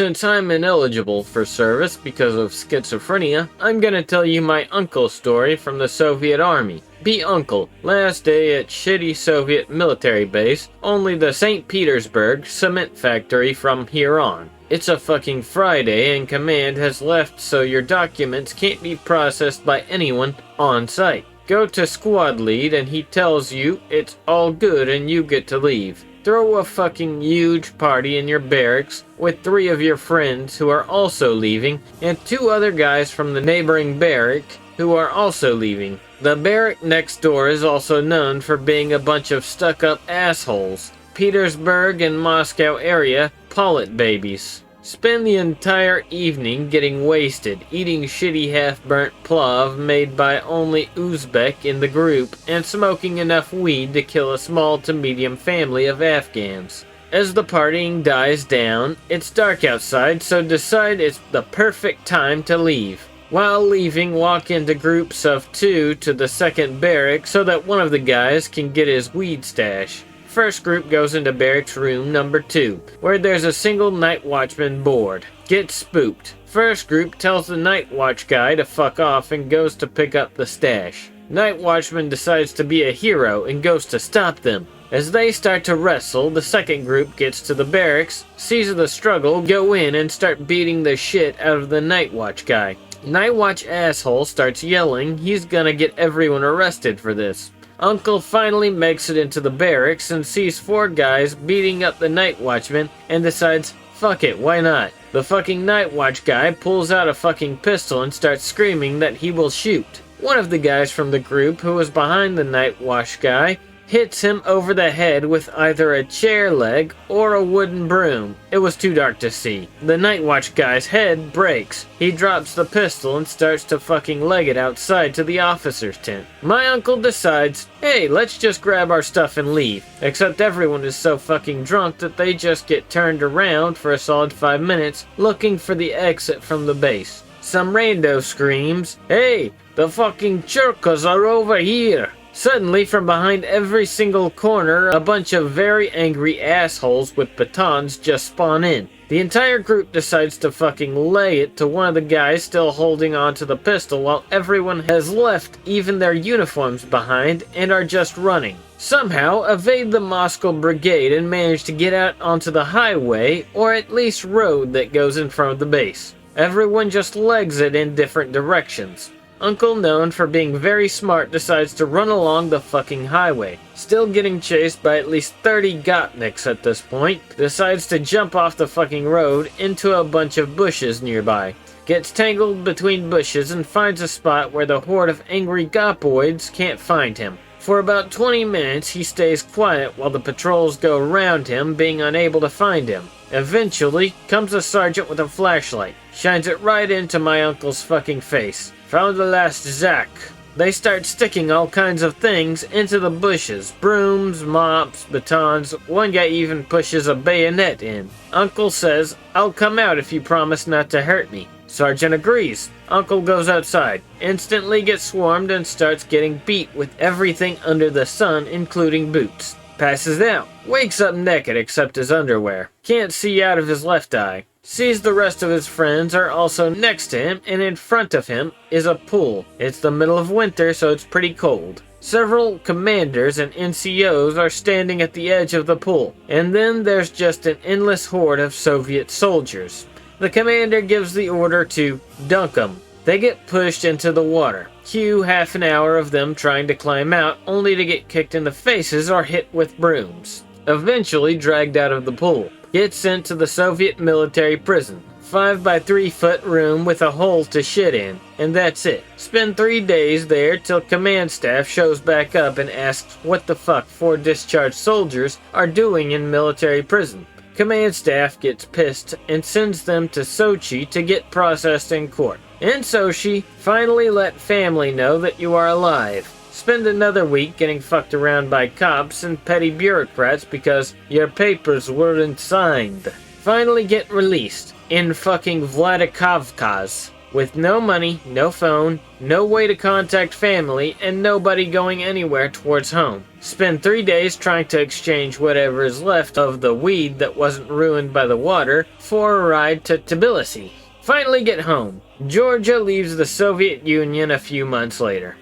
Since I'm ineligible for service because of schizophrenia, I'm gonna tell you my uncle's story from the Soviet Army. Be uncle, last day at shitty Soviet military base, only the St. Petersburg cement factory from here on. It's a fucking Friday and command has left, so your documents can't be processed by anyone on site. Go to squad lead and he tells you it's all good and you get to leave. Throw a fucking huge party in your barracks with 3 of your friends who are also leaving and 2 other guys from the neighboring barrack who are also leaving. The barrack next door is also known for being a bunch of stuck-up assholes. Petersburg and Moscow area Pollet babies. Spend the entire evening getting wasted, eating shitty half-burnt plov made by only Uzbek in the group, and smoking enough weed to kill a small to medium family of Afghans. As the partying dies down, it's dark outside, so decide it's the perfect time to leave. While leaving, walk into groups of 2 to the second barrack so that one of the guys can get his weed stash. First group goes into barracks room number 2, where there's a single night watchman board. Gets spooked. First group tells the night watch guy to fuck off and goes to pick up the stash. Night watchman decides to be a hero and goes to stop them. As they start to wrestle, the second group gets to the barracks, sees the struggle, go in and start beating the shit out of the night watch guy. Night watch asshole starts yelling he's gonna get everyone arrested for this. Uncle finally makes it into the barracks and sees 4 guys beating up the night watchman and decides, fuck it, why not? The fucking night watch guy pulls out a fucking pistol and starts screaming that he will shoot. One of the guys from the group who was behind the night watch guy hits him over the head with either a chair leg or a wooden broom. It was too dark to see. The night watch guy's head breaks. He drops the pistol and starts to fucking leg it outside to the officer's tent. My uncle decides, hey, let's just grab our stuff and leave. Except everyone is so fucking drunk that they just get turned around for a solid 5 minutes looking for the exit from the base. Some rando screams, hey, the fucking Churkas are over here. Suddenly, from behind every single corner, a bunch of very angry assholes with batons just spawn in. The entire group decides to fucking lay it to one of the guys still holding onto the pistol while everyone has left even their uniforms behind and are just running. Somehow, evade the Moscow Brigade and manage to get out onto the highway, or at least road that goes in front of the base. Everyone just legs it in different directions. Uncle, known for being very smart, decides to run along the fucking highway. Still getting chased by at least 30 Gopniks at this point, decides to jump off the fucking road into a bunch of bushes nearby. Gets tangled between bushes and finds a spot where the horde of angry Gopoids can't find him. For about 20 minutes, he stays quiet while the patrols go around him, being unable to find him. Eventually, comes a sergeant with a flashlight, shines it right into my uncle's fucking face. Found the last Zach. They start sticking all kinds of things into the bushes. Brooms, mops, batons. One guy even pushes a bayonet in. Uncle says, I'll come out if you promise not to hurt me. Sergeant agrees. Uncle goes outside, instantly gets swarmed and starts getting beat with everything under the sun, including boots. Passes out. Wakes up naked except his underwear. Can't see out of his left eye. Sees the rest of his friends are also next to him, and in front of him is a pool. It's the middle of winter, so it's pretty cold. Several commanders and NCOs are standing at the edge of the pool, and then there's just an endless horde of Soviet soldiers. The commander gives the order to dunk them. They get pushed into the water. Cue half an hour of them trying to climb out, only to get kicked in the faces or hit with brooms. Eventually dragged out of the pool. Get sent to the Soviet military prison. 5 by 3 foot room with a hole to shit in, and that's it. Spend 3 days there till command staff shows back up and asks what the fuck 4 discharged soldiers are doing in military prison. Command staff gets pissed and sends them to Sochi to get processed in court. In Sochi, finally let family know that you are alive. Spend another week getting fucked around by cops and petty bureaucrats because your papers weren't signed. Finally get released in fucking Vladikavkaz. with no money, no phone, no way to contact family, and nobody going anywhere towards home. Spend 3 days trying to exchange whatever is left of the weed that wasn't ruined by the water for a ride to Tbilisi. Finally get home. Georgia leaves the Soviet Union a few months later.